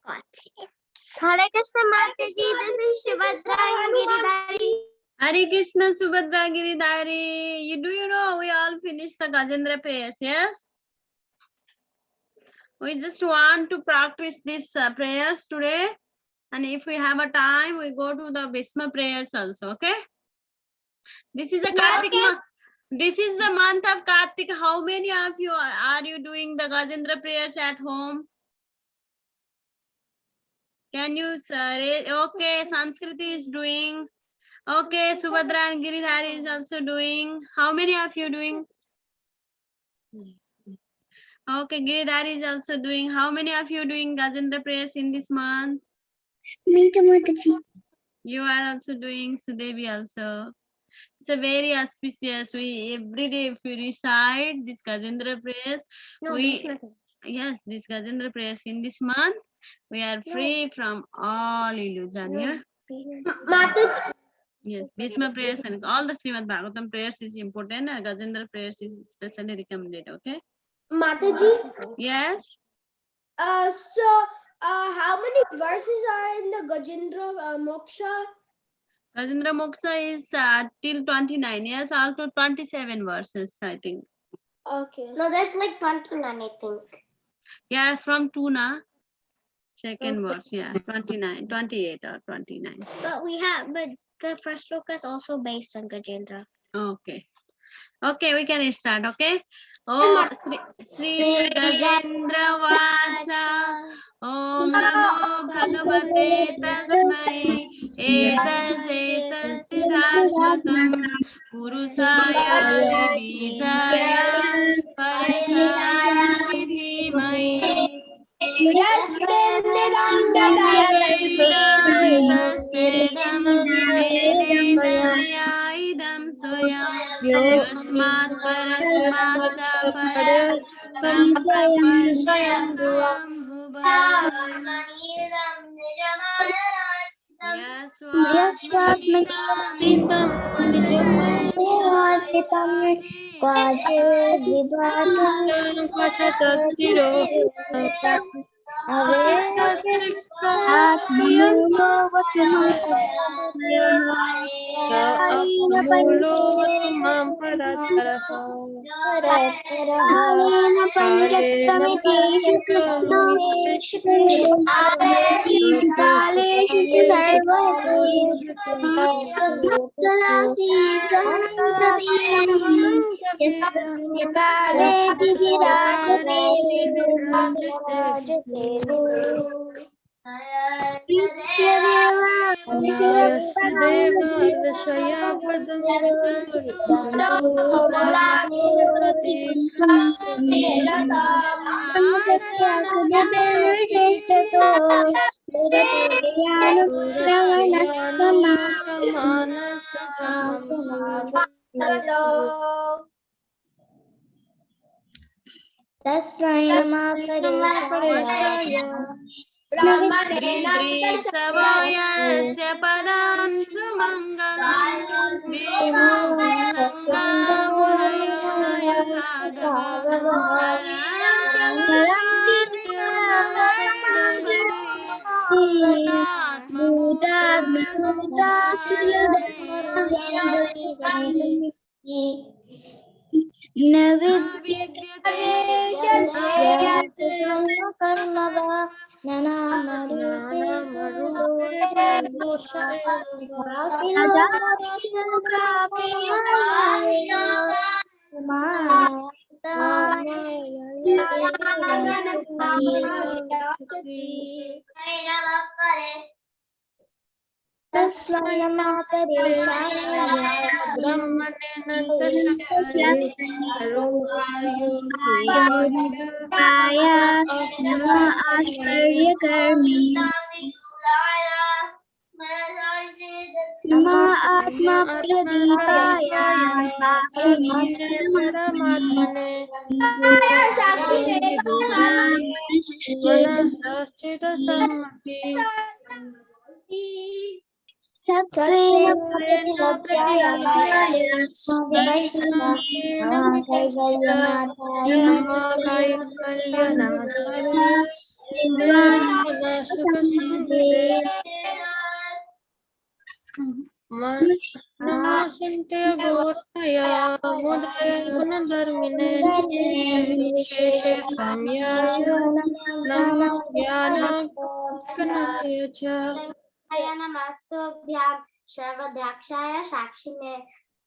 Hare Krishna Mataji, this is Shivadra Giridhari. Hare Krishna Subhadra Giridhari. You know we all finished the Gajendra prayers, yes? We just want to practice these prayers today. And if we have a time, we go to the Bhisma prayers also, okay? This is a Kartik month. This is the month of Kartik. How many of you are you doing the Gajendra prayers at home? Can you say, okay, Sanskriti is doing. Okay, Subhadra and Giridhari is also doing. How many of you doing? Okay, Giridhari is also doing. How many of you doing Gajendra prayers in this month? Me too, Mataji. You are also doing, Sudevi also. It's a very auspicious. We every day if we recite this Gajendra prayers, yes, this Gajendra prayers in this month, we are free from all illusion. Yeah? Mataji. Yes, Bhisma prayers and all the Srimad Bhagavatam prayers is important. Gajendra prayers is especially recommended. Okay. Mataji. Yes. So, how many verses are in the Gajendra Moksha? Gajendra Moksha is till 29. Yes, also 27 verses, I think. Okay. No, there's like 29, I think. Yeah, from 2 na. Second verse, yeah, 29, 28 or 29. But the first sloka is also based on Gajendra. Okay. Okay, we can start, okay? Oh, Sri Gajendra Vasa. Om Namo Bhagavate Tasmai. Etas Siddharthakam. Purusaya Dibijaya. Parishaya Vidhimai. Idam soyam yasmat paratmatsa paratam brahmasyam Yasvatmanitam nijamanitam kvachir vibhatam vachatattiro Savayasya padam sumangalam Devangangamuraya सत्त्वेन प्रतिलभ्याय कैवल्यनाथाय नमस्ते बोधाय मुदय गुणधर्मिणे निर्विशेषे सम्यास नमो ज्ञानगणय च नमस्तुभ्यां सर्वदाक्षाय साक्षिणे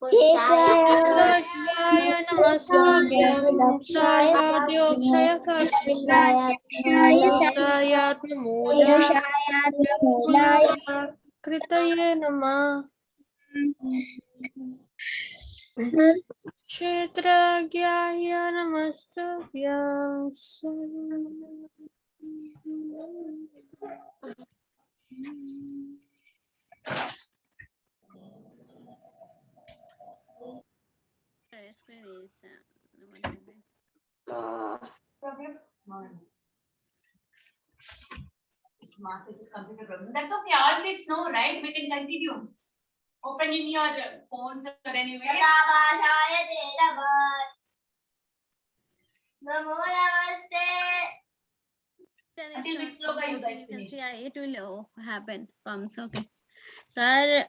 केशवाय नमस्तुभ्यं सर्वज्ञोक्षय साक्षिणे पुरुषायात्ममूलाय कृतये नमः क्षेत्रज्ञाय नमस्तुभ्यं Screen is what happened? Master, this computer problem. That's okay. All kids know, right? We can continue. Open in your phones or anywhere. Namo namaste. Until which sloka you guys You can finish? see it will happen. Comes okay. Sir.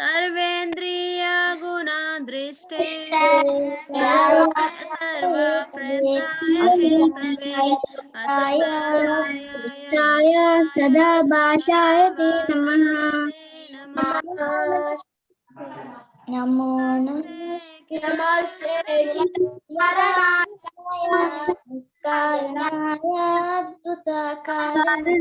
सर्वेन्द्रिय गुणादृष्टे सर्व प्रयत्नाय विष्णवे असताय सदा भाषाय ते नमः नमो नमस्ते कारणाय अद्भुतकारणाय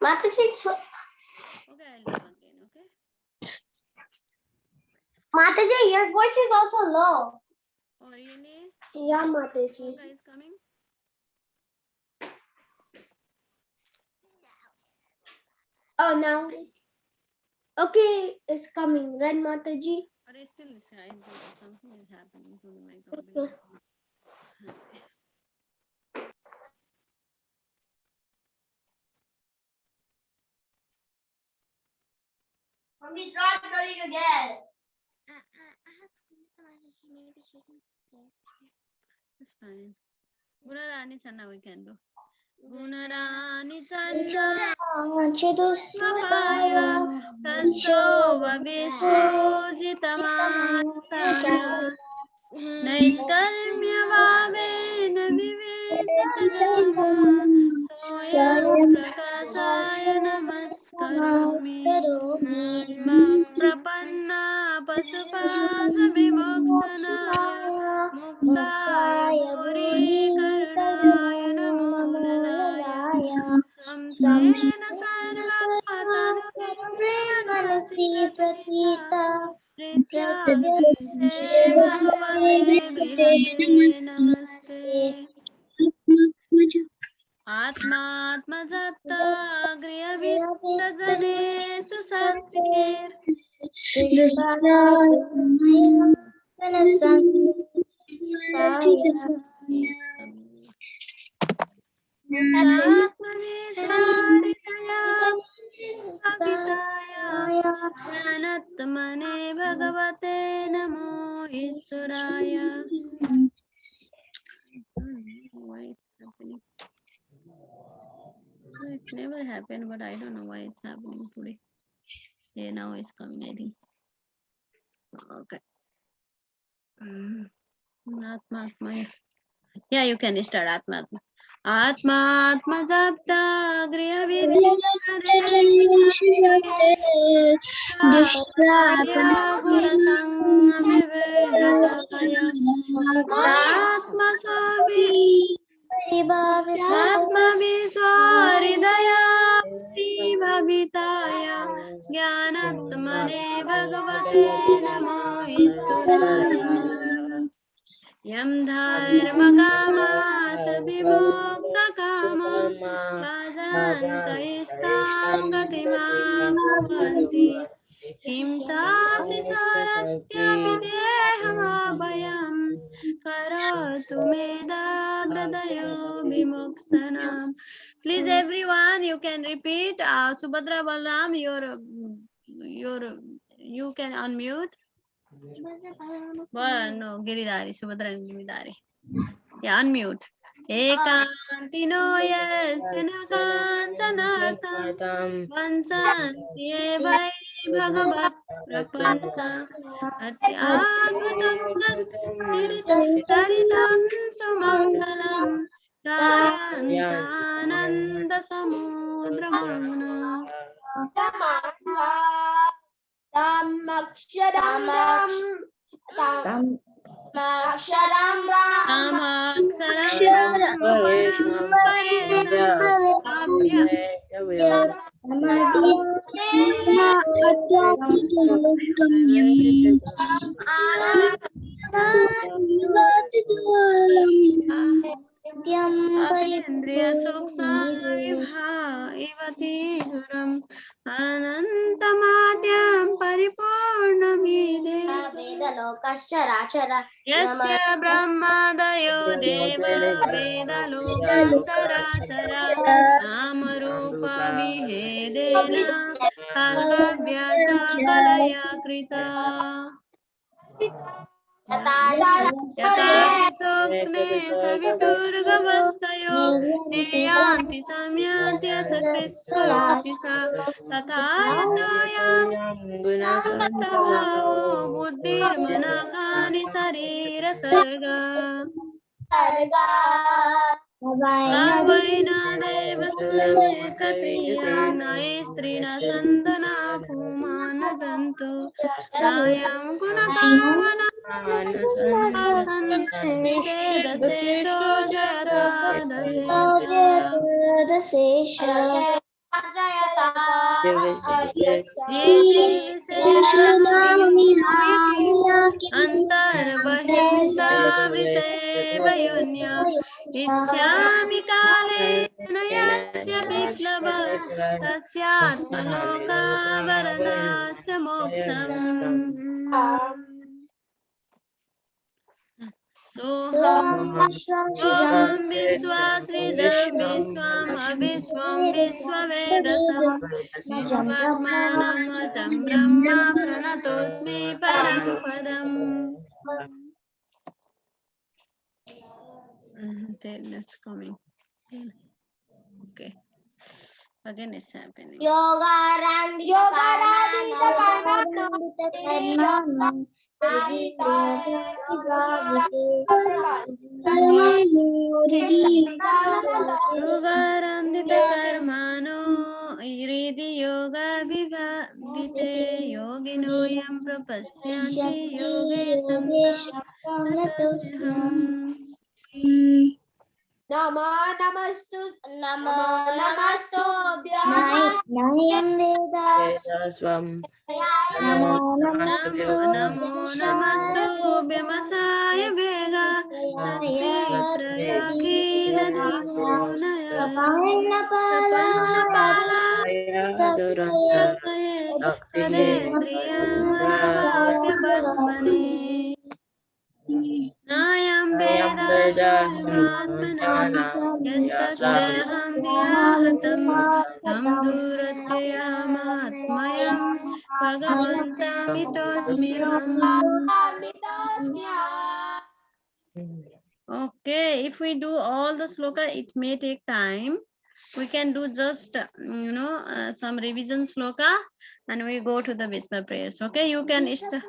Mataji, Okay, I'll do again. Okay. Mataji, your voice is also low. Oh, really? Yeah, Mataji. Okay, is coming. Oh, now. Okay, it's coming. Right, Mataji? But it's still something is happening to my computer. Mommy, try doing again. It's fine. Gunarani Channa we can do. Gunarani Channa Swapaya Tatsova Vispojitamasa Naiskarmya Bhavena Vivedagama Soyam Prakasaya Namaskaromi Prapanna Pasupasa Vimokshanaya Muktaya Gauri Karunaya Namo Nalaya Samsena Sarvakatanasi Pratita Prityabhise Bhagavate Brihate Namaste Atmatmajapta Griyavittadane Susaktir Janatmane Bhagavate Namo Iswaraya. Why it's happening? It's never happened, but I don't know why it's happening today. Yeah, now it's coming, I think. Okay. Atma, Atma. Yeah, you can start Atma. Atma, Atma Japta, Griya Atma Sabi Atma Viswaridaya Bhavitaya Jnanatmane Bhagavate Namo Iswaraya यं धर्मकामात् विमुक्तकामं भजन्तैस्तां गतिमाप्नुवन्ति किं चासि शरत्यभिदेहमभयं करोतु मे दाग्रदयो विमुक्तनाम्. Please everyone, you can repeat. Subhadra Balram, you can unmute. Well, no, Giridhari, Subhadra and Giridhari. Yeah, unmute. Ekantino yasya na kanchanartham vansanti evai bhagavat prapanna atyadvatam tat charitam sumangalam gayantananda samudramana. Tamaksharam Apindriya suksamvibha ivatiduram anantamadyam paripurnamide yasya brahmadayo deva vedaloka sarachara namarupa vihedena kalpavya kalaya krita यथा स्वप्ने सवितुर्गवस्थयो यान्ति सम्यान्ति सकृत्सरोचिषा तथा यतोऽयं प्रभावो बुद्धिर्मनघानि शरीरसर्ग भावैना देव सुरनेकक्रिया न स्त्रीण सन्दना पुमान जन्तु नायं गुणभावना निषेधशेषो जयता दशेषा अन्तर्बहिर्जावृतेव योन्या इच्छामि कालेन यस्य विप्लवा तस्यात्मलोकावरणस्य मोक्षम् सोहम विश्वासृजं विश्वम् अविश्वं विश्ववेदसं विश्वब्रह्माणमजं ब्रह्म प्रणतोऽस्मि परं पदम्. Okay, that's coming. Okay. Again it's happening. Yogarandita karmano iridi yoga vivavite yogino yam prapasyanti yoge samtam. Namo namastu Nayam Vedasvam Namo namastu bhyamasaya vega satritrayakila tribunaya pala sadendriyamanavyapya brahmane nayam vedasvatmana yasakyaham diyahatam tam duratyamaatmayam bhagavantamitosmyaham. Okay, if we do all the sloka, it may take time. We can do just some revision sloka and we go to the Vishma prayers. Okay, you can start.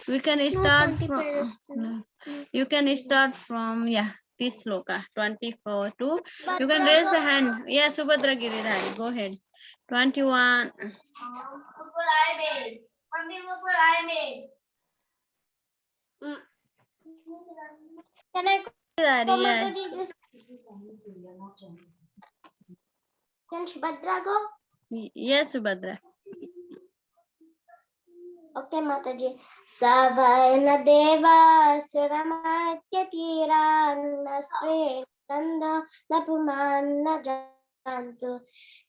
We can start from. You can start from this sloka 24 to. You can raise the hand. Yeah, Subhadra Giridhari, go ahead. 21. Look what I made. Mommy, look what I made. Can I Can Subhadra go? Yes, Subhadra. Okay. Okay, Mataji. Savana Deva Suramatya Tiranastre Nanda Napuman Najantu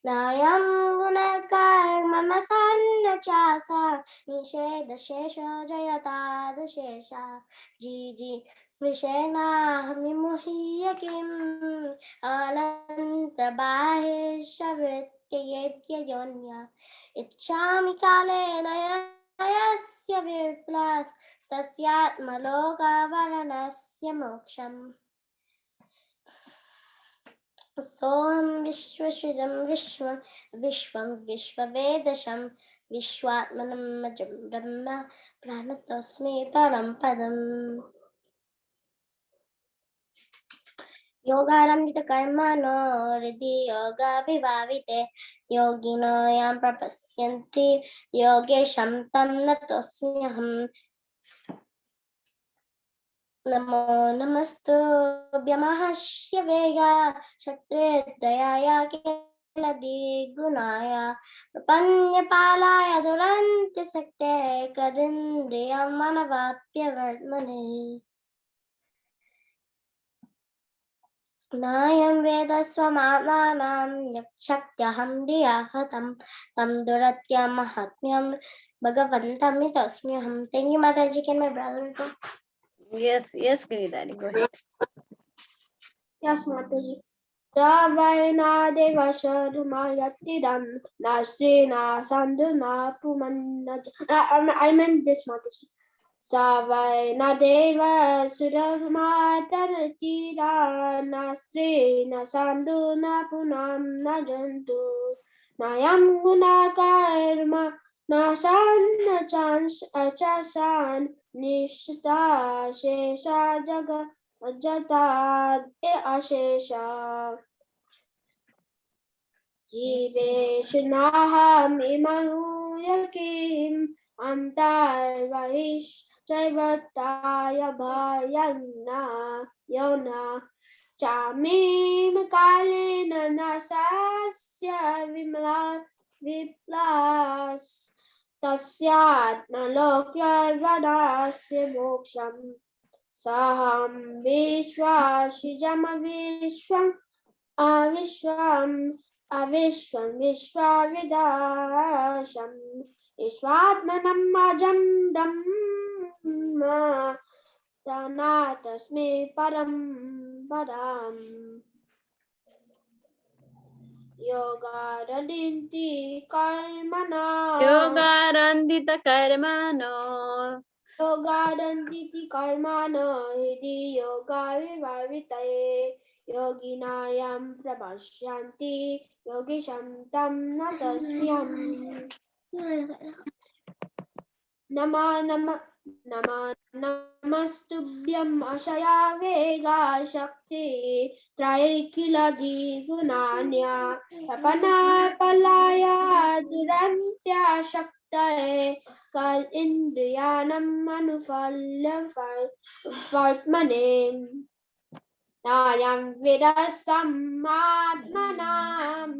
Nayam Gunakar Manasan Chasa Nisheda Shesha Jayata Shesha Gigi Vishena Mimuhiyakim Ananta Baheshavitya Yonya Ichami Kale Nayasya Viplas Tasyat Maloka Varanasya Moksham Soham Vishwashidam Vishwam Vishwavedasham Vishwatmanam Majam Brahma Pranatosmi Param Padam Yogarandita Karmano Riddhi Yoga Vivavite Yogino Yam Prapasyanti Yogesham Tam Natosmyaham Namo Namastu Vyamahashya Vega Shaktre Dayaya Keladi Gunaya Prapanya Palaya Durante Sakte Kadindriya Manavapya Vartmane Nayam Veda Swamatmanam Yakshakyaham Diyahatam Tam Duratya Mahatmyam Bhagavantam Mitosmyaham. Thank you, Mataji. Can my brother go? Yes, Giridhari, go ahead. Yes, Mataji. Savayna Devasharma Yatiram Nasrina Sandhuna Pumanaj. I meant this, Mataji. Savayna Deva Surama Taratira Nastrina Sandhuna Punam Najantu Nayam Guna Karma Nasan Chans Achasan Nishta Shesha Jaga Ajata Ashesha Jiveshanaham Imahu Yakim Antar Vaish Jaivataya Bhayana Yona Chamim Kalina Nasasya Vimla Viplas Tasyat Nalokya Vadasya Moksham Saham Vishwashijama Vishwam Avishwam Vishwavidasham Ishwatmanam Majam Brahma Pranatasme Param Padam Yoga Radinti Karmana Yogarandita Karmano Yoga Danditi Karmana Hidi Yoga Vivavitaye Yoginayam Prabhashyanti Yogi Shantam Natasmyam Namastubhyam Ashaya Vega Shakti Traikila Digunanya Tapana Palaya Durantya Shaktae Kal Indriyanam Manufalya Vartmane Nayam Vedasvam Atmanam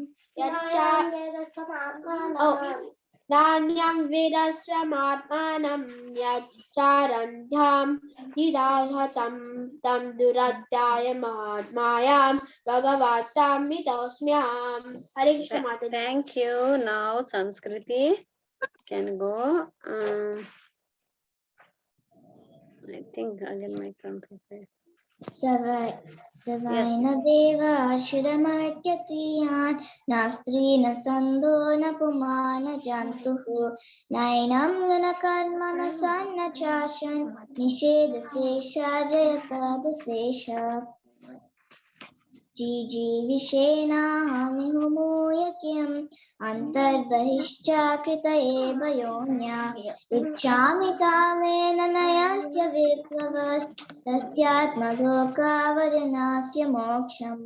Nanyam Vedasvamatmanam Yacharandham Hidalhatam Tam Durataya Mahatmayam Bhagavatam Mitosmyam. Hare Krishna Mataji. Thank you. Now Samskriti can go. I think again my computer. Savayna Deva Shiramartyatiyan Nastrina Sandho Napumana Jantuhu Nainam Gunakarmana Sanna Chashan Nisheda Sesha Jayata Desesha Gigi Vishena Hamihumuyakyam Antarbahishcha Kritaye Bayonya Ichami Kamena Nayasya Viplavas Tasyat Madhoka Vadanasya Moksham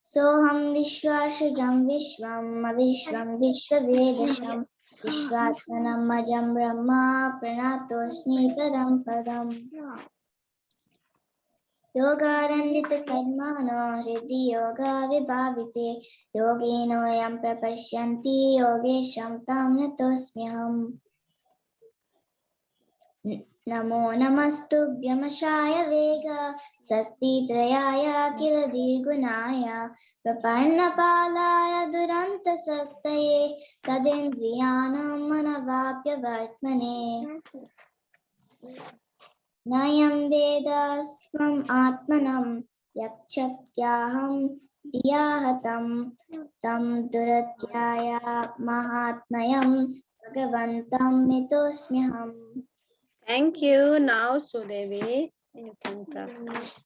Soham Vishwashajam Vishwam Avishwam Vishwavedasham Vishwatmanam Majam Brahma Pranatosmi Padam Padam योगारण्यतकर्मणो हृदि योगा विभाविते योगिनो यं प्रपश्यन्ति योगेशं तं नतोऽस्म्यहम् नमो नमस्तुभ्यमशाय वेग शक्तित्रयाय किल द्विगुणाय प्रपन्नपालाय दुरन्तशक्तये तदेन्द्रियाणां मनवाप्यवर्त्मने नयं वेदास्मम् आत्मनं यक्षत्याहं धिया हतं तं दुरत्याय महात्मयं भगवन्तं मितोऽस्म्यहम्. Thank you. Now, Sudevi, you can practice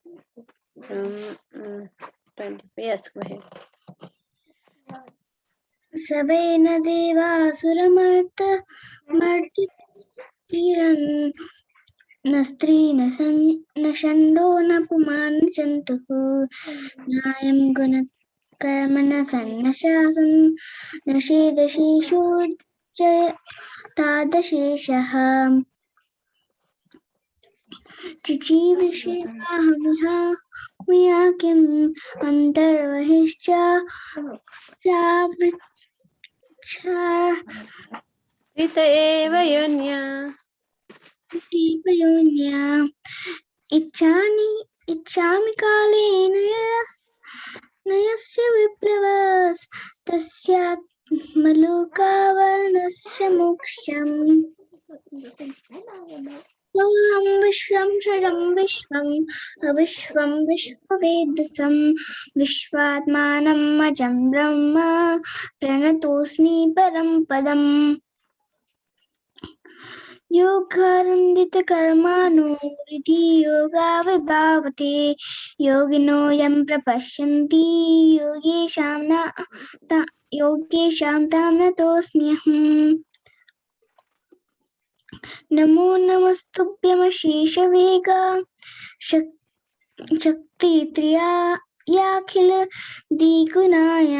from 20. Yes, go ahead. Seven देवासुरमर्त्यरन् न स्त्री न षण्डो न पुमान् जन्तुः नायं गुणकर्म न सन्नशासन् न शेदशेषो च तादशेषः चिचीविषेवाहमिह मया किम् अन्तर्बहिश्च Prita eva yonya. योन्या इच्छामि कालेन यस्य विप्लवस् तस्यात्मलोकावरणस्य मोक्षम् सोऽहं विश्वं षडं विश्वम् अविश्वं विश्ववेदसं विश्वात्मानम् अजं ब्रह्म प्रणतोऽस्मि परं पदम् योगारन्दितकर्माणो हृदि योगा विभावते योगिनो यं प्रपश्यन्ति योगेशां तां नतोऽस्म्यहम् नमो नमस्तुभ्यमशेषवेग शक्तित्रयाखिल द्विगुणाय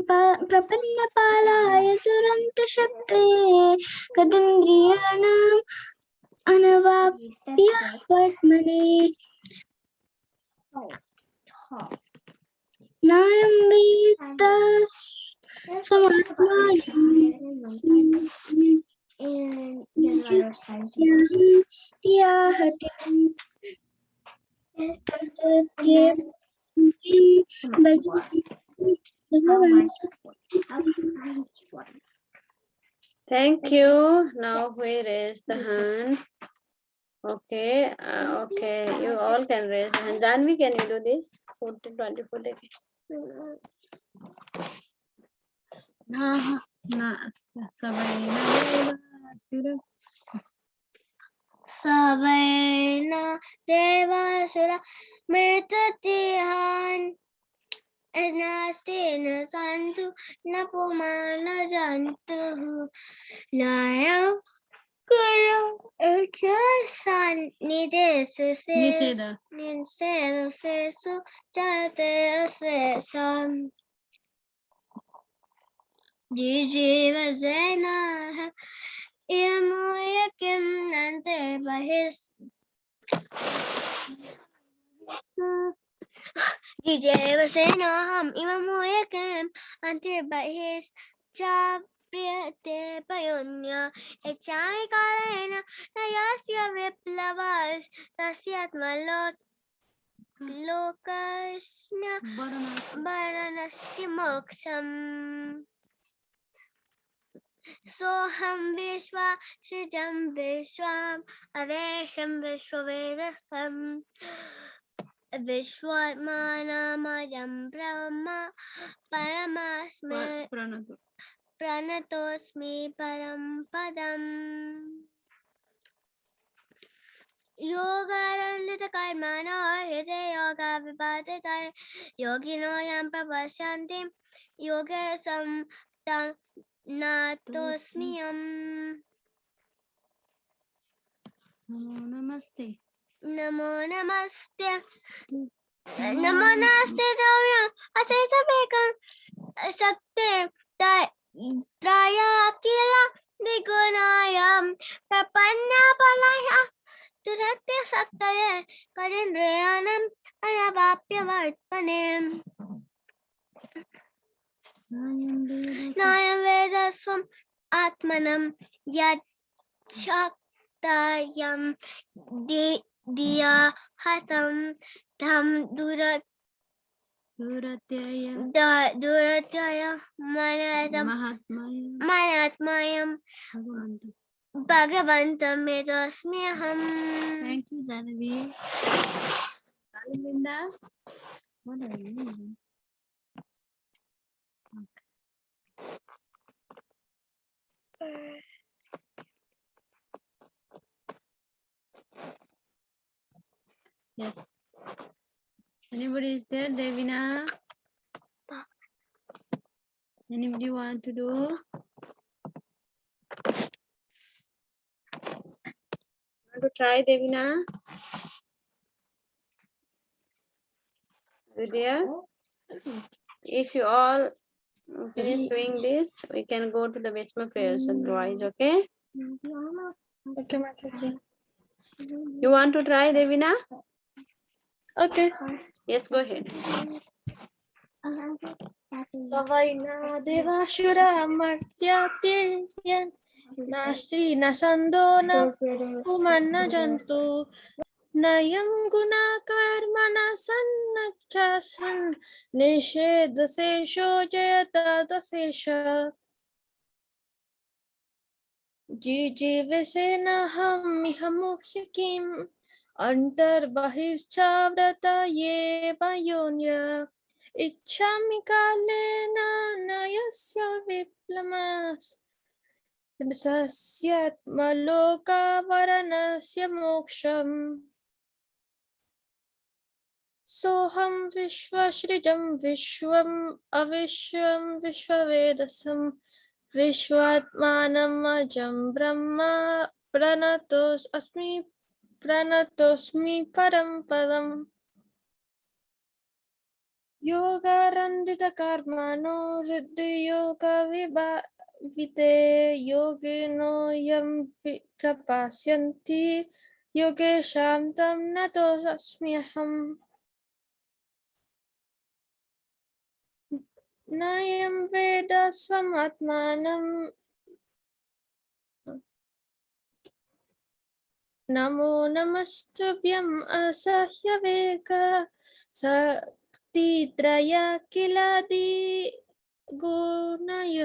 प्रपन्नपालाय दुरन्तशक्तये कदीन्द्रियाणाम् अनवाप्य वर्त्मने नायं वेत्त Thank you. Now, where is the hand? Okay, okay. You all can raise the hand. Janvi, can you do this? 14, 24. Seven देवासुर मृततिहान् नास्तेन सन्तु न पुमान् जन्तुः नायं निषेधसेषु जाते स्वेषाम् जीवसेनाः इमोय किम् अन्तर्बहिः जीवसेनाहम् इमोय किम् अन्तर्बहिश्च प्रियते पयोन्य इच्छामि कालेन न यस्य विप्लवस् तस्यात्मलोकस्य वरणस्य मोक्षम् सोऽहं विश्वासजं विश्वम् अवेशं विश्ववेदसम् विश्वात्मानमजं ब्रह्म परमास्मि प्रणतोऽस्मि परं पदम् योगारण्यतकर्मणो हृदि योगा विभावते योगिनो यं प्रपश्यन्ति योगेशं तं नतोऽस्म्यहम् नमो नमस्ते द्रव्यम् अशेषमेकं शक्ते त्रया किल द्विगुणाय प्रपन्नपालाय दुरत्य शक्तये करेन्द्रियाणाम् अनवाप्य वर्तने नायं वेदस्वम् आत्मनं यच्छक्तयं दिया हतं तं दुरत्यय मनात्मयं भगवन्तमेतस्म्यहम्. Thank you, Janavi. Linda, what are you doing? Yes. Anybody is there, Devina? Anybody want to do? Want to try, Devina? Are you there? If you all finish doing this, we can go to the Vesma prayers otherwise, okay? Okay, Mataji. You want to try, Devina? Okay. Yes, go ahead. Savaina devashura martyatyan nastri nasando na kumanna jantu nayam guna karmana sannachasan nishedasesho jayata dasesha जीवेसेनाहं मिहमुख्यकिम् अन्तर्बहिश्चाव्रता ये वयोन्य इच्छामि कालेन न यस्य विप्लवस् सस्यात्मलोकावरणस्य मोक्षम् सोऽहं विश्वसृजं विश्वम् अविश्वं विश्ववेदसं विश्वात्मानम् अजं ब्रह्म प्रणतोऽस्मि परं पदम् योगारन्धितकर्मणो हृद्योगविते योगिनो यं प्रपश्यन्ति योगेशां तं नतोऽस्म्यहम् नयं वेद स्वमात्मानं नमो नमस्तुभ्यं असह्यवेग शक्तित्रय किलादि गुणय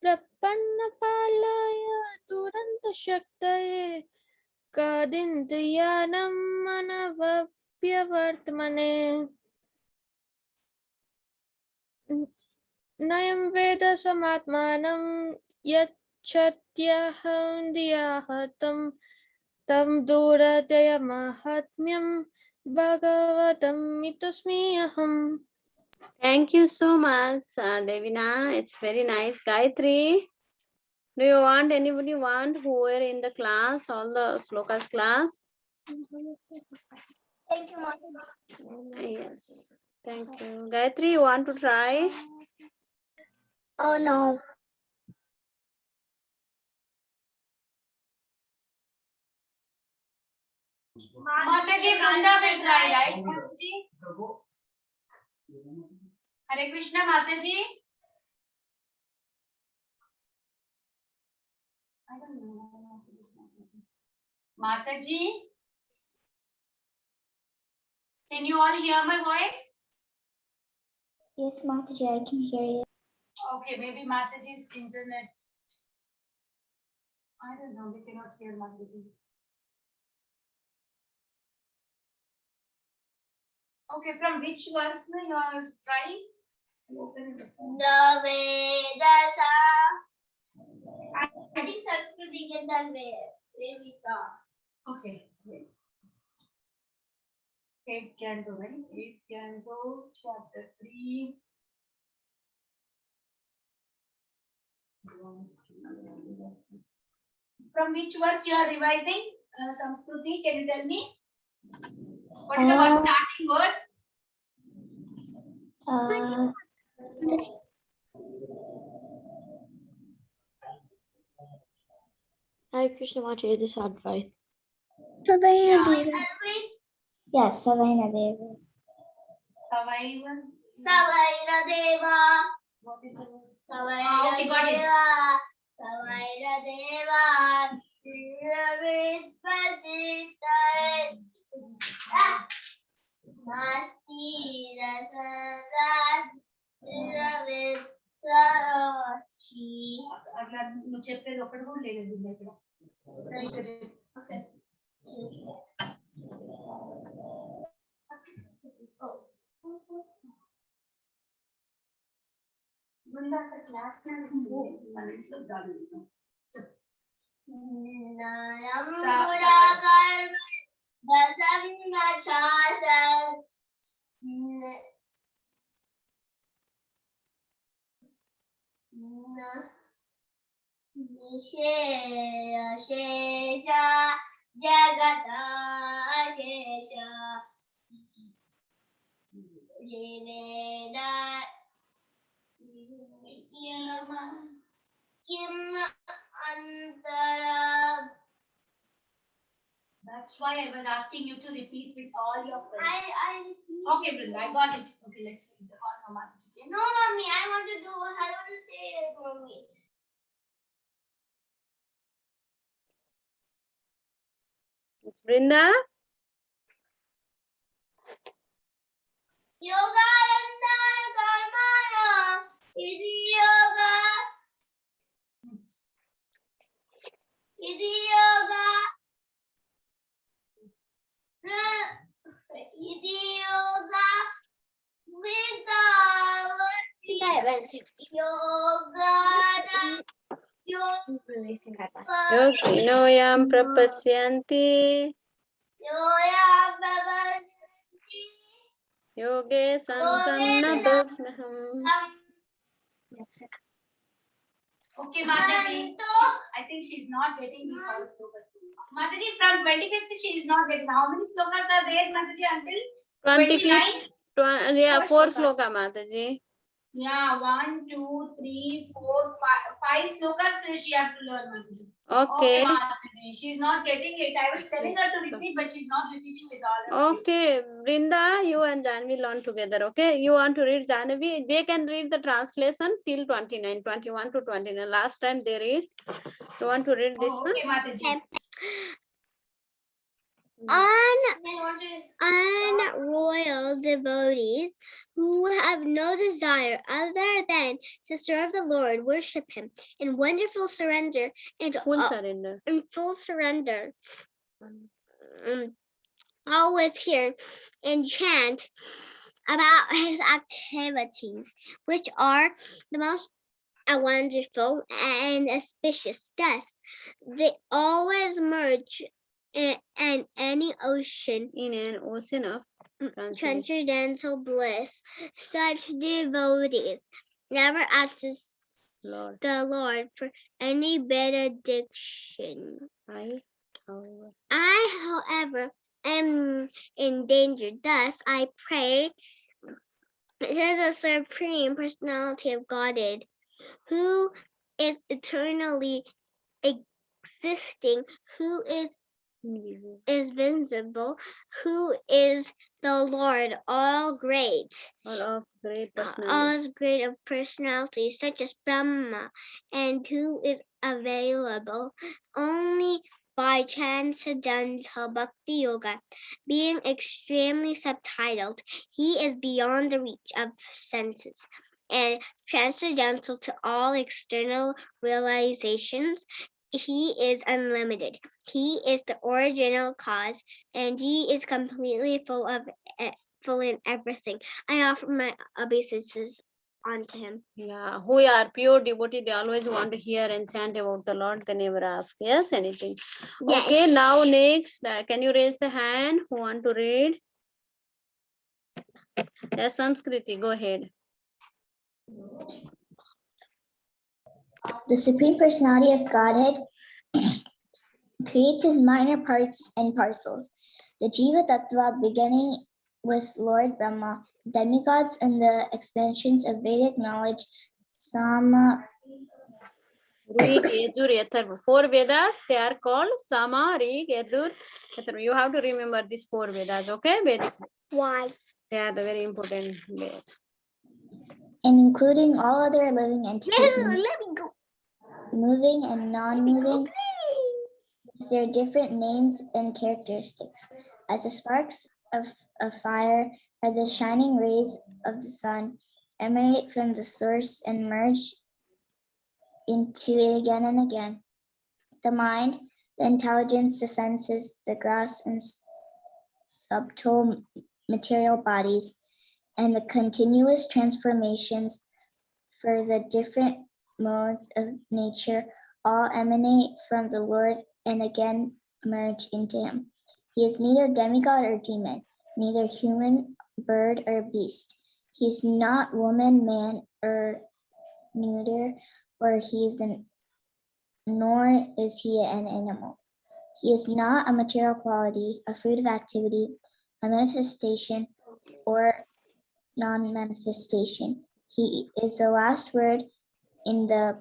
प्रपन्नपालाय दुरन्तशक्तये कदिन्द्रियाणां मनवव्यवर्तमने नयं वेद समात्मानं यच्छत्यहं दियाहतं तं दूरदयमाहात्म्यं भगवतमितस्म्यहम्. Thank you so much, Devina. It's very nice. Gayatri, do you want anybody who were in the class, all the slokas class? Thank you, Mom. Yes. Thank you. Gayatri, you want to try? Oh no. Mataji, Vrunda will try, right? Mataji? Hare Krishna, Mataji. I don't know. Mataji, can you all hear my voice? Yes, Mataji, I can hear you. Okay, maybe Mataji's internet. I don't know, we cannot hear Mataji. Okay, from which verse you are trying? Open the phone. The Vedasa. I think Sanskrit get done where we start. Okay. Wait. 8 Canto, right? 8 Canto, chapter 3. From which verse you are revising? Samskruti, can you tell me? What is the one starting word? Hare Krishna, Mataji, this advice. Yes, Savaina Deva. Savaina Deva. What is the word? Savaina Okay, got it. Deva. Savaina Deva. Mati Rasarat. అట్లా నువ్వు చెప్పేది ఒకటి కూడా లేదు దీని దగ్గర. Okay. ముందు అక్కడ క్లాస్ మన ఇంట్లో కాదు. Shesha Jagata Shesha Jiveda Kim Antara. That's why I was asking you to repeat with all your friends. I Okay, Brinda, I got it. Okay, let's read the all Mamaji. No, mommy, I want to say it, mommy. Brinda? Yoga Randana Karmaya Idi Yoga Idi Yoga Idi Yoga Yoga Yoginoyam prapasyanti yoge santam natosmaham. Okay, Mataji. I think she's not getting these all slokas. Mataji, from 25th, she is not getting. How many slokas are there, Mataji, until 25th, 29? yeah, 4 sloka, Mataji. Yeah, 1, 2, 3, 4, 5 slokas she have to learn, Mataji. Okay. Mataji, she's not getting it. I was telling her to repeat, but she's not repeating with all her. Okay, Brinda, you and Janvi learn together, okay? You want to read Janvi, they can read the translation till 29, 21 to 29. Last time they read. You want to read this one? Okay, Mataji. Unroyal devotees who have no desire other than to serve the Lord worship him in wonderful surrender and Full surrender. in full surrender. Always hear and chant about his activities, which are the most wonderful and auspicious. Thus, they always merge in any ocean In an ocean of transcendental bliss. Such devotees never ask Lord. the Lord for any benediction. I, however, am in danger. Thus, I pray to the Supreme Personality of Godhead, who is eternally existing, who is visible, who is the Lord, all great. All of great personality. All great of personalities, such as Brahma, and who is available only by transcendental bhakti yoga. Being extremely subtitled, he is beyond the reach of senses and transcendental to all external realizations. He is unlimited. He is the original cause, and he is completely full in everything. I offer my obeisances unto him. Yeah, who are pure devotee, they always want to hear and chant about the Lord. They never ask, yes, anything. Yes. Okay, now next, can you raise the hand who want to read? Yes, Samskriti, go ahead. The Supreme Personality of Godhead creates his minor parts and parcels. The Jiva Tattva, beginning with Lord Brahma, demigods, and the expansions of Vedic knowledge, Sama, Rig, Yajur, Yatharva. 4 Vedas, they are called Sama, Rig, Yajur, Yatharva. You have to remember these 4 Vedas, okay? Vedic. Why? They are the very important Vedas. And including all other living entities, Let me go. moving and non-moving, with their different names and characteristics. As the sparks of fire or the shining rays of the sun emanate from the source and merge into it again and again. The mind, the intelligence, the senses, the gross and subtle material bodies, and the continuous transformations for the different modes of nature all emanate from the Lord and again merge into him. He is neither demigod or demon, neither human, bird, or beast. He is not woman, man, or neuter, or he is nor is he an animal. He is not a material quality, a fruit of activity, a manifestation, or non-manifestation. He is the last word in the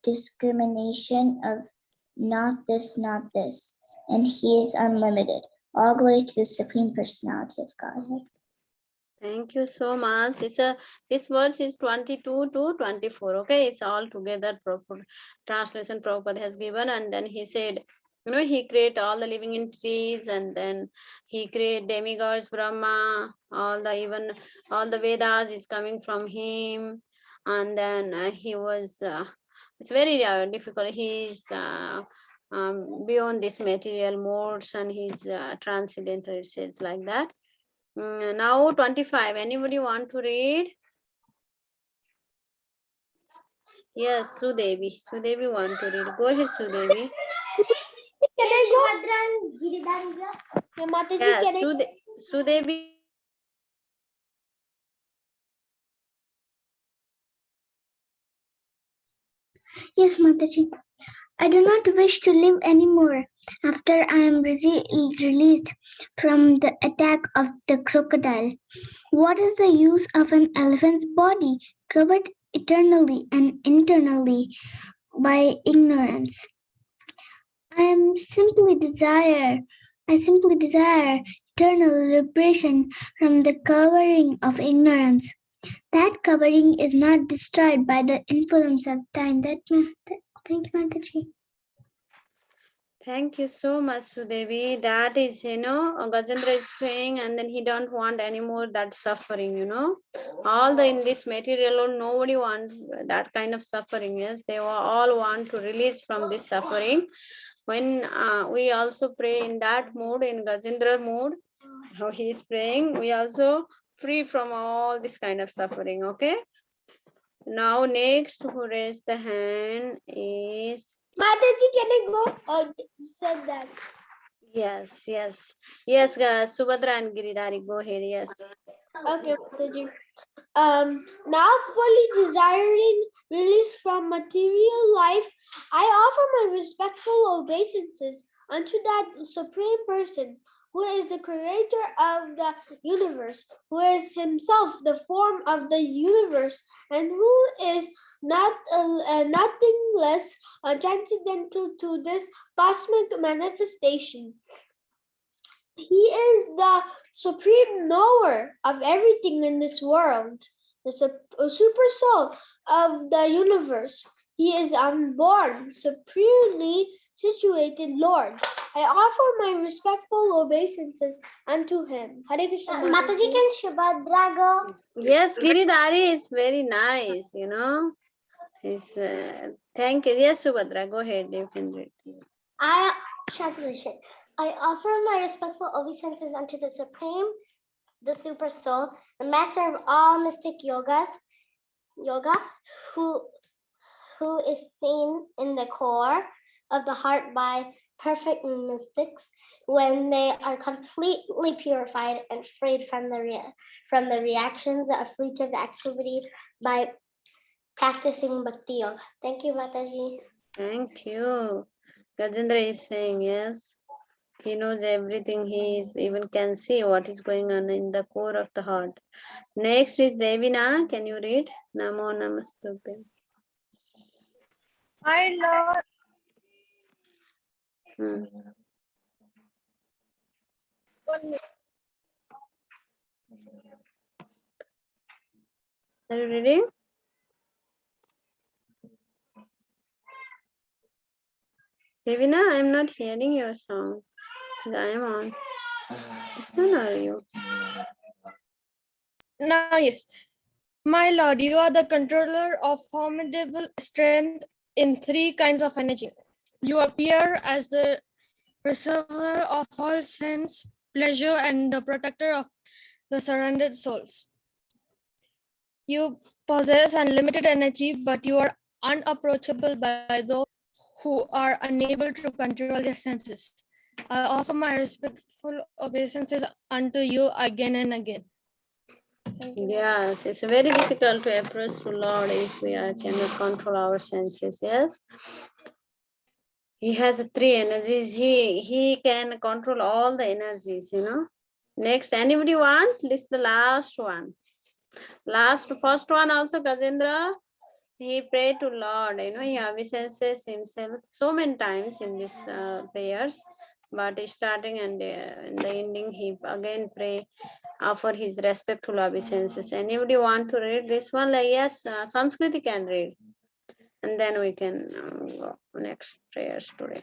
discrimination of not this, and he is unlimited. All glory to the Supreme Personality of Godhead. Thank you so much. This verse is 22 to 24. Okay, it's all together. Proper translation Prabhupada has given, and then he said, he create all the living entities, and then he create demigods, Brahma, all the Vedas is coming from him, and then he was. It's very difficult. He's beyond this material modes, and he's transcendental. It says like that. Now 25. Anybody want to read? Yes, Sudevi. Sudevi want to read. Go ahead, Sudevi. Can I go? Mataji, Yes, can I? Sudevi. Yes, Mataji. I do not wish to live anymore after I am released from the attack of the crocodile. What is the use of an elephant's body covered eternally and internally by ignorance? I simply desire eternal liberation from the covering of ignorance. That covering is not destroyed by the influence of time. Thank you, Mataji. Thank you so much, Sudevi. That is, Gajendra is praying, and then he don't want anymore that suffering, All in this material world, nobody wants that kind of suffering. Yes, they all want to release from this suffering. When we also pray in that mode, in Gajendra mode, how he is praying, we also free from all this kind of suffering. Okay. Now next who raised the hand is Mataji, can I go? Oh, you said that. yes, Subhadra and Giridhari, go ahead. Yes. Okay, Mataji. Now fully desiring release from material life, I offer my respectful obeisances unto that Supreme Person who is the creator of the universe, who is himself the form of the universe, and who is nothing less transcendental to this cosmic manifestation. He is the supreme knower of everything in this world, the super soul of the universe. He is unborn, supremely situated Lord. I offer my respectful obeisances unto him. Hare Krishna. Mataji, can Subhadra go? Yes, Giridhari is very nice, Thank you. Yes, Subhadra, go ahead. You can read. Translation. I offer my respectful obeisances unto the Supreme, the Super Soul, the Master of all mystic yoga, who is seen in the core of the heart by perfect mystics when they are completely purified and freed from the reactions of fruitive activity by practicing bhakti yoga. Thank you, Mataji. Thank you. Gajendra is saying yes. He knows everything. He even can see what is going on in the core of the heart. Next is Devina. Can you read? Namo Namastubhya. My Lord, Hmm. Are you reading? Devina, I'm not hearing your song. I am on. Where are you? now yes. My Lord, you are the controller of formidable strength in three kinds of energy. You appear as the preserver of all sense, pleasure, and the protector of the surrendered souls. You possess unlimited energy, but you are unapproachable by those who are unable to control their senses. I offer my respectful obeisances unto you again and again. Yes, it's very difficult to approach the Lord if we cannot control our senses. Yes, He has three energies. He can control all the energies. Next, anybody want? This is the last one. First one also Gajendra. He prayed to Lord. He avisenses himself so many times in these prayers. But starting and in the ending, he again pray, offer his respectful obeisances. Anybody want to read this one? Like yes, Sanskriti can read, and then we can go next prayers today.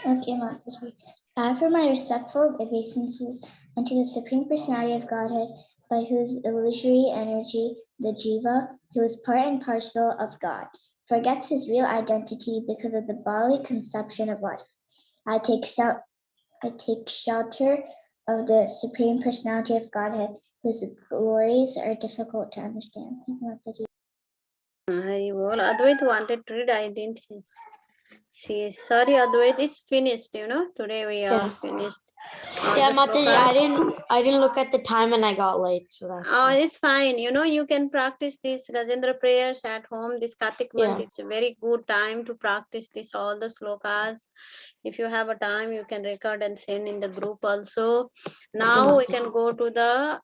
Okay, Mataji. I offer my respectful obeisances unto the Supreme Personality of Godhead, by whose illusory energy the Jiva, who is part and parcel of God, forgets his real identity because of the bodily conception of life. I take shelter of the Supreme Personality of Godhead, whose glories are difficult to understand. Thank you, Mataji. Hari Bol. Advait wanted to read. I didn't see. Sorry, Advait. It's finished. Today we are finished. Yeah, The Mataji, slokas. I didn't look at the time and I got late, so that's Oh, why. it's fine. You can practice these Gajendra prayers at home. This Kartik month, Yeah. it's a very good time to practice this all the slokas. If you have a time, you can record and send in the group also. Now we can go to the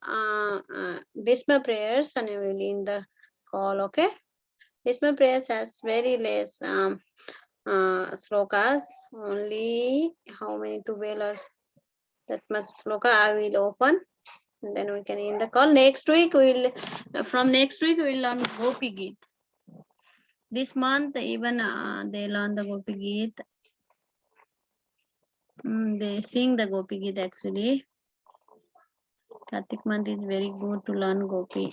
Bhisma prayers and we will in the call. Okay, Bhisma prayers has very less slokas. Only how many 12 or that much sloka I will open. And then we can end the call. Next week from next week we'll learn Gopi Geet. This month even they learn the Gopi Geet. They sing the Gopi Geet actually. Kartik month is very good to learn Gopi.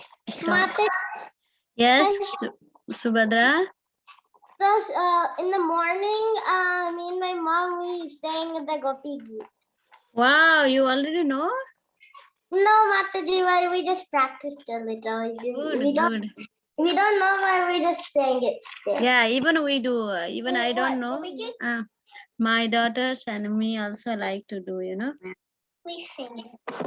Yes, Subhadra. Thus, in the morning, me and my mom, we sang the Gopi Geet. Wow, you already know? No, Mataji, we just practiced a little. Good, We don't know why we just sang it still. Yeah, even we do. Even I don't know. Gopi Geet? My daughters and me also like to do, We sing it.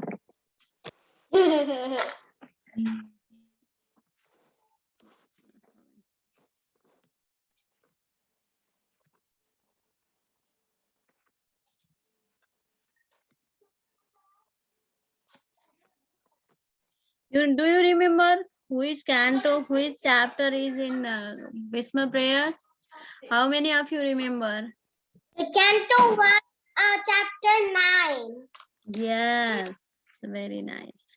Do you remember which canto, which chapter is in Bhisma prayers? How many of you remember? The Canto 1, chapter 9. Yes, very nice.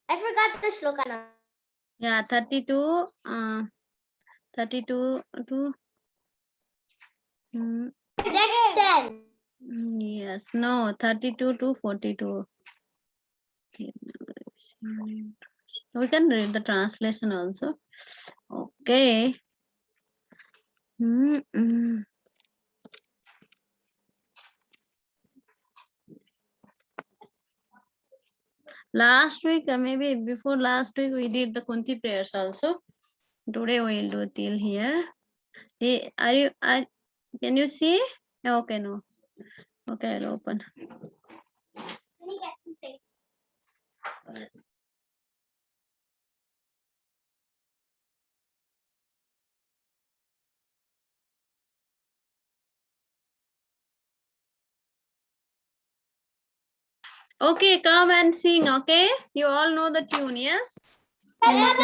I forgot the sloka now. Yeah, 32, 32 to Next 10. yes, no, 32 to 42. We can read the translation also. Okay. Last week, maybe before last week, we did the Kunti prayers also. Today we will do till here. Can you see? Okay, no. Okay, I'll open. Okay, come and sing, okay? You all know the tune, yes? Yes,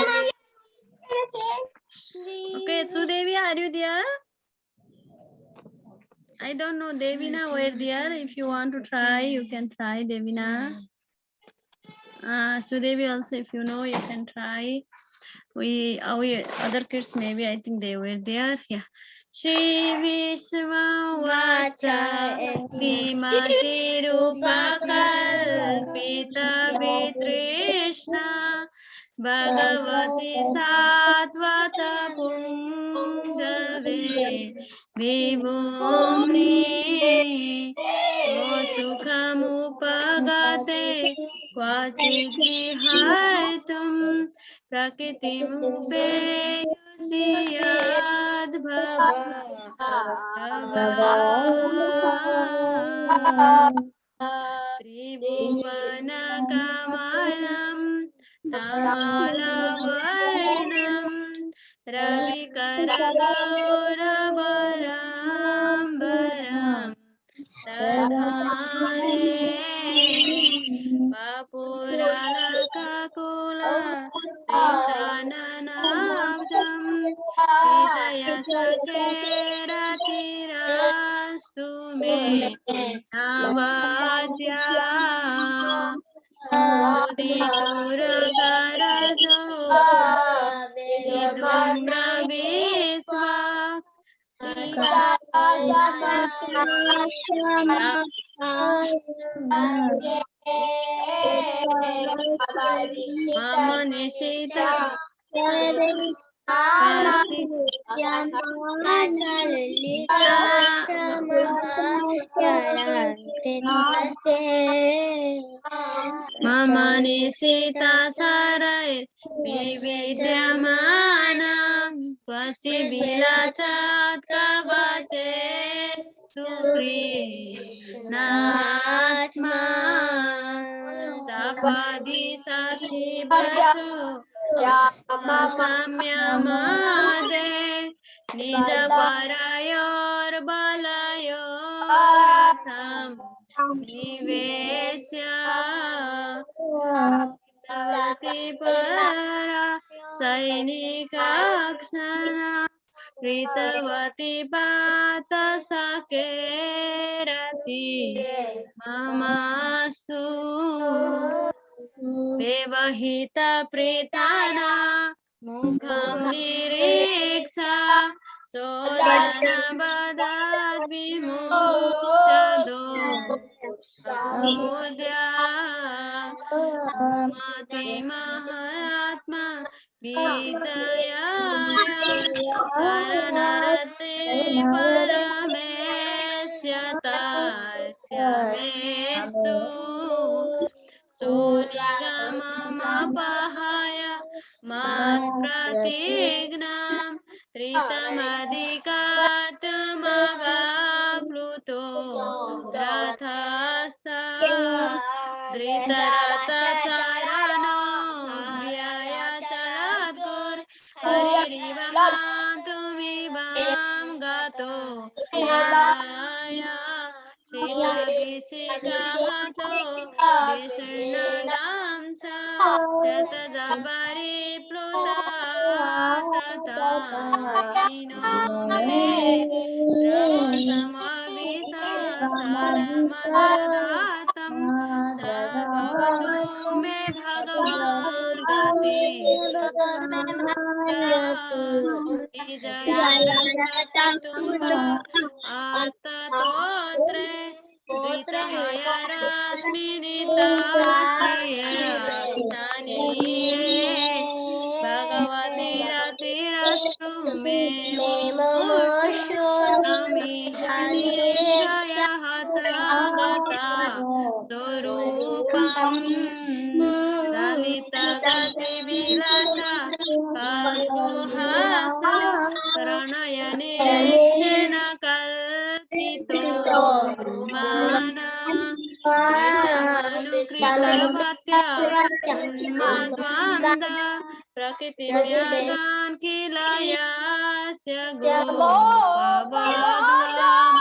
Okay, Sudevi, are you there? I don't know, Devina, where there. If you want to try, you can try, Devina. Sudevi also, if you know, you can try. We other kids, maybe I think they were there. Yeah. Shri Vishwavacha Timati Rupa Kalpita Vitrishna Bhagavati Satvata Pungave Vibhumni Sukhamupagate Kvachit Vihartum Prakritimupeyasyad bhava Tribhuvanakamalam tamalavarnam ravikaragorabarambaram Tadhane Vapuralakakula Ritananavdam Vijaya Sakeratirastu me Navadya Mudituragarajo Vidumna Visva Mama Nishita Mama Nishita Sarai Vividyamanam Vasi Bilachat Kavate Supri Natma Sapadi Sakhi Bacho Samyamade Nija Parayor Balayor Atham Nivesya Tavati Para Sainikaksana Ritavati Pata Sakerati Mamastu Devahita Pritana Mukham Niriksha Sodana Badad Vimuchado Samudya Mati Mahatma Vidayaya Saranarate Paramesyatasya Mestu Sonigamamapahaya Mat Pratignam Tritamadikattamaga Pluto Rathastha Dhritaratacarano Vyaya Chaladgur Haririvahantumibam Gato Yaya Sita Visikahato Vishnadamsa Shatadabari Pluta Tata Inome Rasamavisa Saramadadatam Sabhavatu me Bhagavan Gati Vijaya Ratatumbha Atatotre Dritamaya Rasminita Shriyastani Bhagavati Ratirastu me Mumoshu Ami Hanirishaya Hatagata Sorupam Lalita Gati Vilasa Kalpuhasa Pranaya Nirikshena Kalpito Mana Kritamanu Bhatya Unmadvanda Prakritimyagan Kilayasya Gopavadvam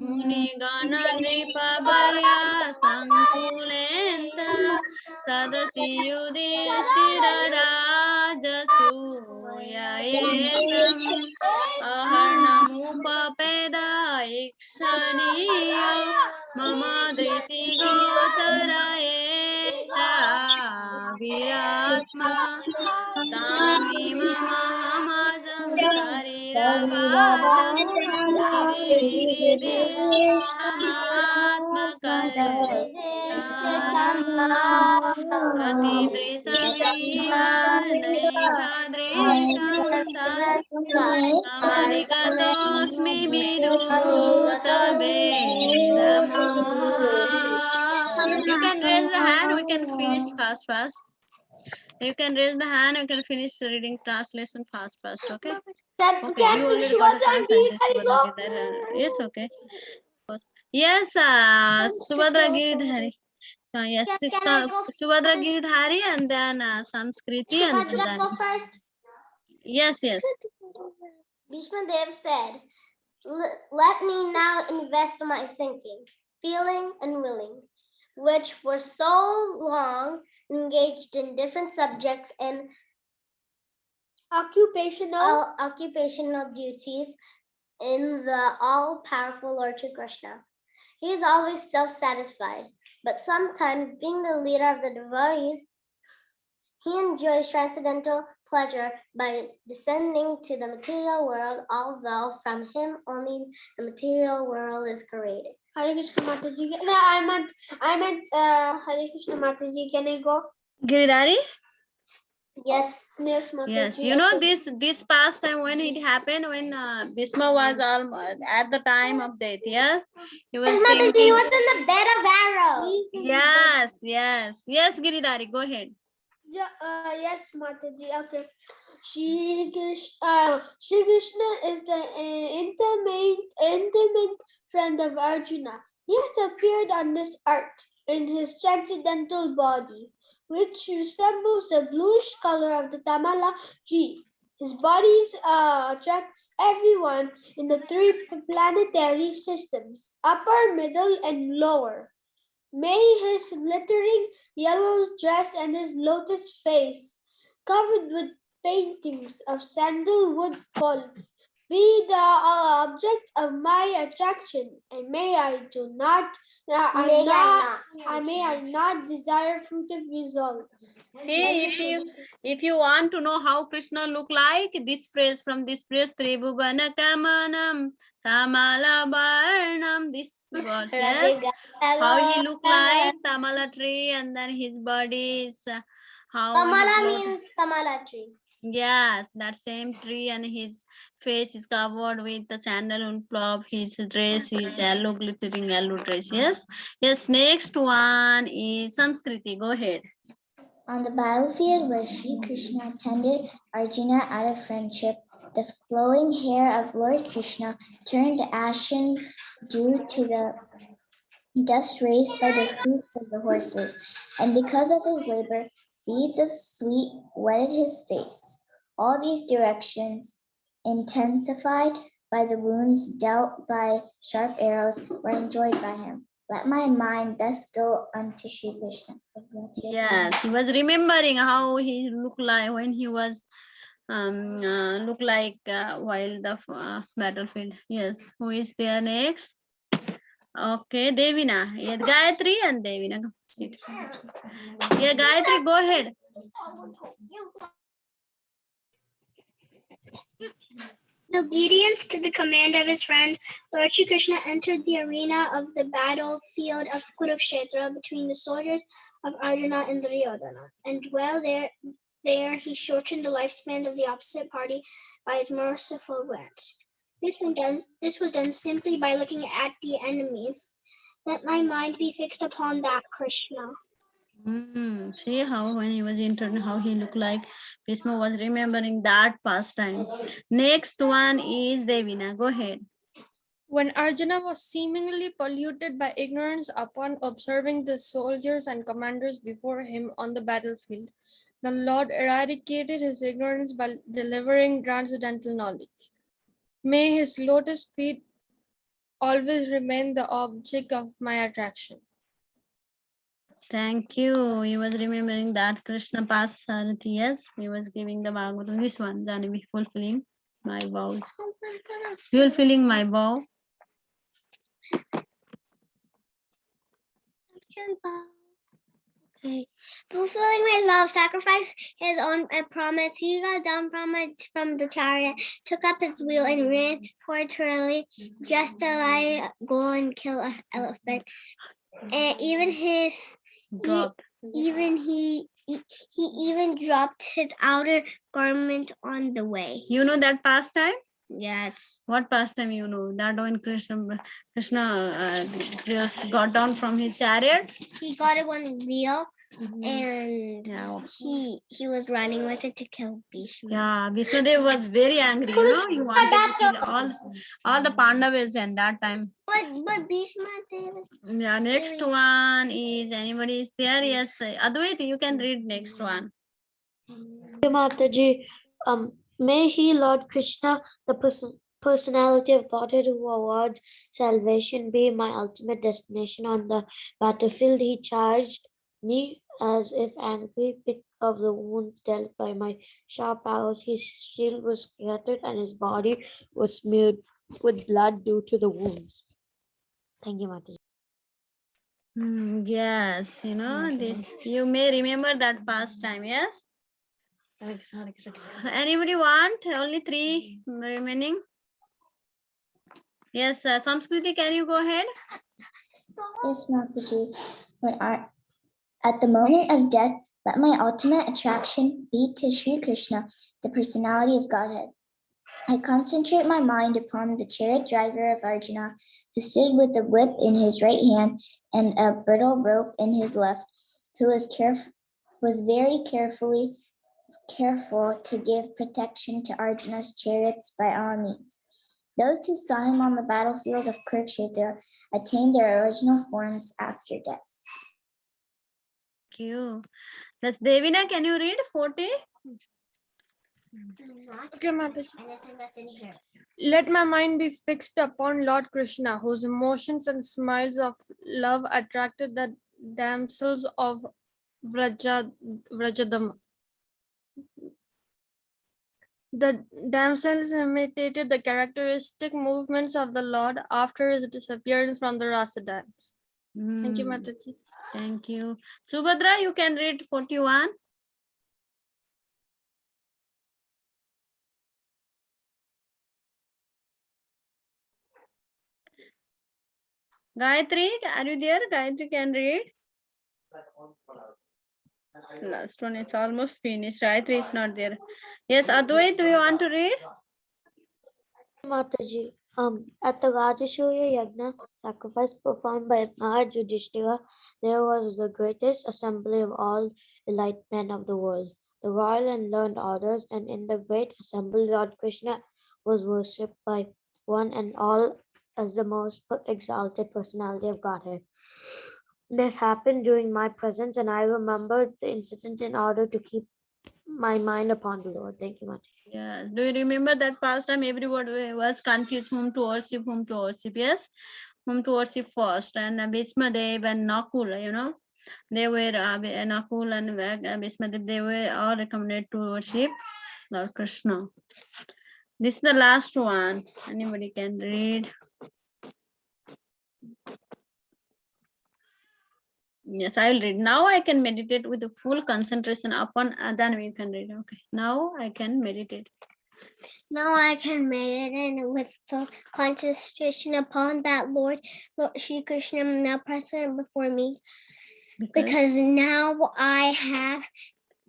Munigana Nripabarya Sankulenta Sadasi Yudhishthira Rajasuya कारयेतं अहर्णमुपपेदा इक्षणीयो मम दृशि गोचरयेता विरात्मा तामिममहमजं शरीरभाजं गिरिगिरिदिशमात्मकल्पितानां प्रतिदृशमिव नैव दृष्टं तमधिगतोऽस्मि विदूतभेदमोहात्. You can raise the hand. We can finish fast. You can raise the hand. We can finish reading translation fast. Okay. Okay. You already got the chance. Yes. Okay. Yes. Subhadra Giridhari. So yes, Subhadra Giridhari and then Samskriti and Siddhani. First, Yes. Bhishma Dev said, let me now invest my thinking, feeling, and willing, which were so long engaged in different subjects and occupational duties in the all-powerful Lord Shri Krishna. He is always self-satisfied, but sometimes, being the leader of the devotees, he enjoys transcendental pleasure by descending to the material world, although from him only the material world is created. Hare Krishna Mataji. No, I meant Hare Krishna Mataji. Can I go? Giridhari? Yes, Mataji. Yes, you know this past time when it happened, when Bhishma was at the time of death. Yes, he was Mataji, thinking. he was in the bed of arrows. Yes, Giridhari, go ahead. Yeah, yes, Mataji. Okay. Shri Krishna is the intimate friend of Arjuna. He has appeared on this earth in his transcendental body, which resembles the bluish color of the Tamala tree. His body attracts everyone in the three planetary systems, upper, middle, and lower. May his glittering yellow dress and his lotus face, covered with paintings of sandalwood pulp, be the object of my attraction, and may I not desire fruitive results. See, if you want to know how Krishna look like, this phrase Tribhuvana Kamanam Tamala Barnam, this verse, yes. How he look like Tamala tree, and then his body is how Tamala means Tamala tree. Yes, that same tree, and his face is covered with the sandalwood plop. His dress is yellow, glittering yellow dress. Yes. Next one is Samskriti. Go ahead. On the battlefield where Sri Krishna attended Arjuna out of friendship, the flowing hair of Lord Krishna turned ashen due to the dust raised by the hoofs of the horses, and because of his labor, beads of sweat wetted his face. All these directions, intensified by the wounds dealt by sharp arrows, were enjoyed by him. Let my mind thus go unto Sri Krishna. Yes, he was remembering how he looked like when he was look like while the battlefield. Yes, who is there next? Okay, Devina. Yeah, Gayatri and Devina. Yeah, Gayatri, go ahead. In obedience to the command of his friend, Lord Shri Krishna entered the arena of the battlefield of Kurukshetra between the soldiers of Arjuna and Duryodhana. And while there he shortened the lifespan of the opposite party by his merciful glance. This was done simply by looking at the enemy. Let my mind be fixed upon that Krishna. See how when he was interned, how he looked like. Bhishma was remembering that past time. Next one is Devina. Go ahead. When Arjuna was seemingly polluted by ignorance upon observing the soldiers and commanders before him on the battlefield, the Lord eradicated his ignorance by delivering transcendental knowledge. May his lotus feet always remain the object of my attraction. Thank you. He was remembering that Krishna passed Sarathi. Yes, he was giving the Bhagavatam. This one, Janavi, fulfilling my vows. Fulfilling my vow. Okay. Fulfilling my love, sacrifice his own promise. He got down from the chariot, took up his wheel, and ran towards Hurley, just to lie, go and kill an elephant. And even Dropped. he even dropped his outer garment on the way. You know that pastime? Yes. What pastime you know? That when Krishna just got down from his chariot. He got it one wheel and Yeah. he was running with it to kill Bhishma. Yeah, Vishnudev was very angry. You know, he wanted to kill all the Pandavas and that time. But Bhishma was. Yeah, next one is anybody is there? Yes, Advait, you can read next one. Mataji, may he, Lord Krishna, the personality of Godhead who awards salvation, be my ultimate destination on the battlefield. He charged me as if angry, pick of the wounds dealt by my sharp arrows. His shield was scattered and his body was smeared with blood due to the wounds. Thank you, Mataji. Yes, you know this. You may remember that past time. Yes. Anybody want? Only 3 remaining. Yes, Samskriti, can you go ahead? Yes, Mataji. At the moment of death, let my ultimate attraction be to Sri Krishna, the personality of Godhead. I concentrate my mind upon the chariot driver of Arjuna, who stood with a whip in his right hand and a bridle rope in his left, who was very careful to give protection to Arjuna's chariots by all means. Those who saw him on the battlefield of Kurukshetra attained their original forms after death. Thank you. That's Devina, can you read 40? Okay, Mataji. Let my mind be fixed upon Lord Krishna, whose emotions and smiles of love attracted the damsels of Vrajadama. The damsels imitated the characteristic movements of the Lord after his disappearance from the Rasa dance. Thank you, Mataji. Thank you. Subhadra, you can read 41. Gayatri, are you there? Gayatri can read. Last one, it's almost finished. Gayatri is not there. Yes, Advait, do you want to read? Mataji, at the Rajasuya Yagna sacrifice performed by Maharaj Yudhishthira, there was the greatest assembly of all elite men of the world, the royal and learned orders, and in the great assembly Lord Krishna was worshipped by one and all as the most exalted personality of Godhead. This happened during my presence, and I remembered the incident in order to keep my mind upon the Lord. Thank you, Mataji. Yeah. Do you remember that past time everybody was confused whom to worship, yes? Whom to worship first. And Bhishma Dev and Nakul, you know, they were Nakul and Bhishma Dev, they were all recommended to worship Lord Krishna. This is the last one. Anybody can read. Yes, I will read. Now I can meditate with a full concentration upon then you can read. Okay. Now I can meditate. Now I can meditate with full concentration upon that Lord Sri Krishna now present before me. Because now I have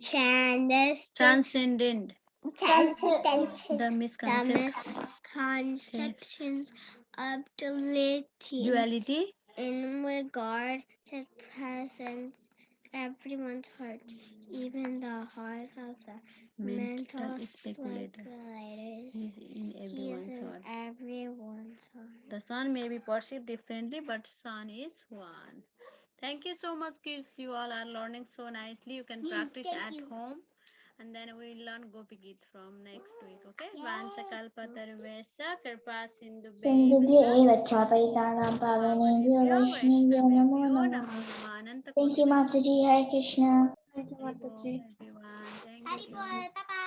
transcended the misconceptions of duality in regard to his presence everyone's heart, even the hearts of the mental speculators. He is in everyone's heart. Everyone's heart. The sun may be perceived differently, but sun is one. Thank you so much, kids. You all are learning so nicely. You can practice at home. And then we learn Gopi Geet from next week. Okay. Yes. Vansakalpatarvesa kripa sindhu Sindhubhya eva cha paitanam pavanebhyo vaishnavyo namo Vaishnavyo namaha. Namo Ananta Thank you, Mataji. Hare Krishna. Thank you, Hari Bol, Mataji. everyone. Thank Hari you. Bol. Bye-bye.